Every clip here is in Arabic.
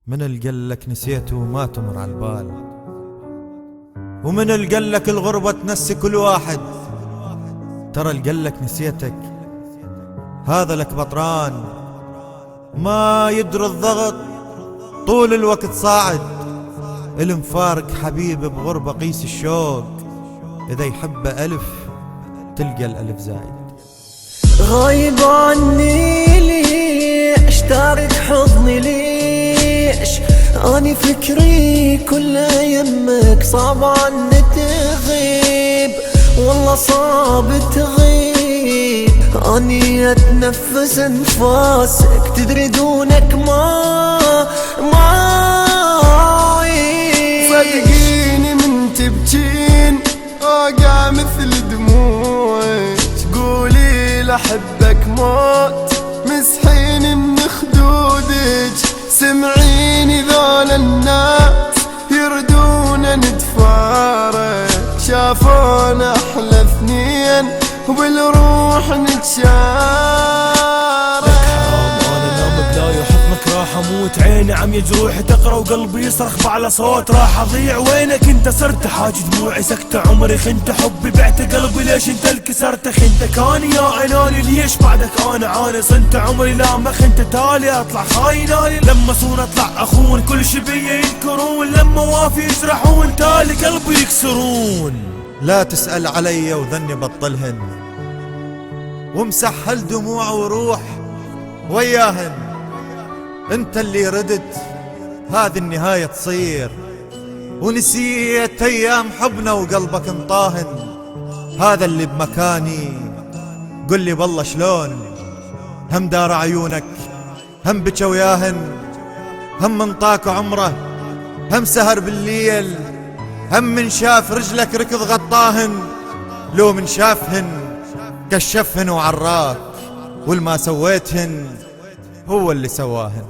من اللي قالك نسيته وما تمر على البال، ومن اللي قالك الغربة تنسي كل واحد. ترى اللي قالك نسيتك هذا لك بطران، ما يدري الضغط طول الوقت صاعد. المفارق حبيب بغربة قيس الشوق، إذا يحب ألف تلقى الألف زايد. غايب عني ليش؟ تارك حضني ليش؟ أني فكري كله يمك، صعب عني تغيب، والله صعب تغيب. أني أتنفس أنفاسك، تدري دونك ما صدقيني من تبكين أوقع مثل دموعك، تقولي لحبك موت مسحيني من خدودك. سمعيني ذول الناس يردون نتفارق، شافونا أحلى اثنين وبالروح نتشارك. راح اموت، عيني عم يجروح تقرا وقلبي يصرخ بعلى صوت. راح اضيع وينك انت؟ صرت حاج دموعي سكت عمري، خنت حبي بعت قلبي ليش انت الكسرت؟ خنتك اني يا اناني ليش بعدك انا عاني؟ صنت عمري لا ما خنت تالي اطلع خايناني. لما صون اطلع اخون كل شي بيا ينكرون، لما وافي يجرحون تالي قلبي يكسرون. لا تسأل علي وذني بطلهن، ومسحل دموع وروح وياهن. انت اللي ردت هذه النهاية تصير، ونسيت ايام حبنا وقلبك انطاهن. هذا اللي بمكاني قل لي بالله شلون، هم دار عيونك هم بكى وياهن، هم منطاك عمره هم سهر بالليل، هم من شاف رجلك ركض غطاهن. لو من شافهن كشفهن وعراك، والما سويتهن هو اللي سواهن.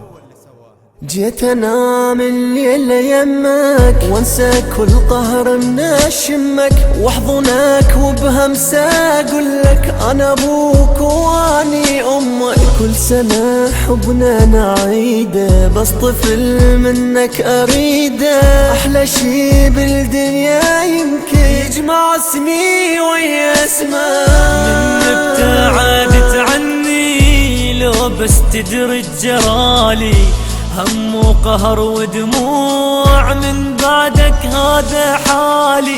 جيت انام الليل يمك وانسى كل قهر من اشمك، واحضنك وبهمسة اقولك انا ابوك واني امك. كل سنة حبنا نعيده، بس طفل منك اريده. احلى شي بالدنيا يمكن يجمع اسمي ويا اسمك. من ابتعدت عني لو بس تدري جرالي، هم وقهر ودموع من بعدك هذا حالي.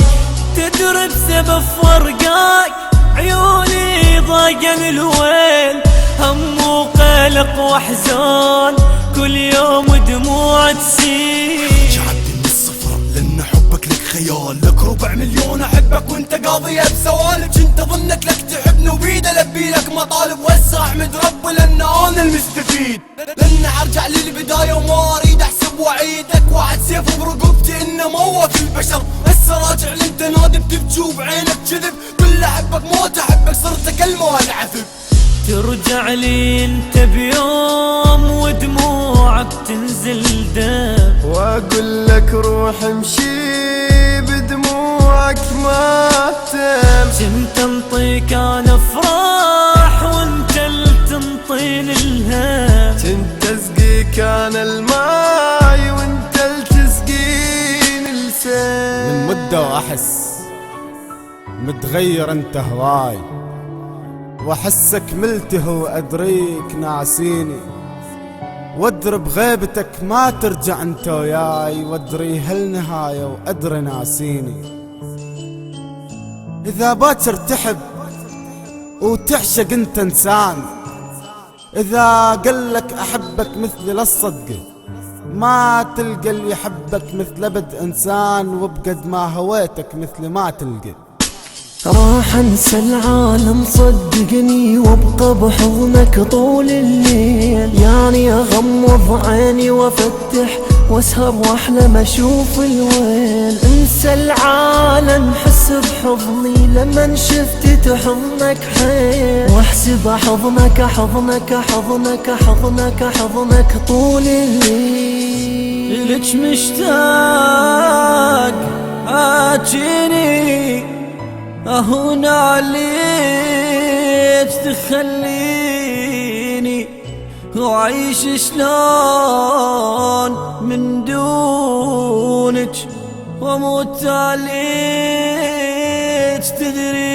تدري بسبب فرقاك عيوني ضاقن الويل، هم وقلق واحزان كل يوم دموع تسيل. جعلت من الصفر لان حبك لك خيال، لك 4,000,000 احبك وانت قاضية بسوالف. كنت اظنك لك تحبني وبيد البي لك مطالب، وهسه احمد ربي لان انا المستفيد. لان ارجع للبداية وما اريد احسب وعيدك، وعد سيف برقبتي انه موت البشر. هسه راجع لانت نادب تبكي وبعينك كذب، كل احبك موت احبك صرت كلمة والعذب. ترجع لي انت بيوم ودموعك تنزل دم، واقول لك روح امشي بدموعك ما تم. كنت انطيك انا افراح وانت اللي تنطيني الهم، كنت اسقيك انا الماي وانت اللي تسقيني اللسان. من مدة واحس متغير انت هواي، واحسك ملته وادريك ناسيني. وادري بغيبتك ما ترجع انت وياي، وادري هالنهاية وادري ناسيني. اذا باكر تحب وتعشق انت انسان، اذا قلك احبك مثلي لا تصدقه، ما تلقى اللي يحبك مثل ابد انسان. وبقد ما هويتك مثل ما تلقى. راح انسى العالم صدقني، وابقى بحضنك طول الليل. يعني اغمض عيني وافتح واسهر واحلم اشوف الويل. انسى العالم حس بحضني لما شفت تحضنك حيل، واحسب حضنك حضنك حضنك حضنك حضنك طول الليل. لك مشتاق اجيني اهون عليك تخليني، وعيش شلون من دونك، واموت عليك تدري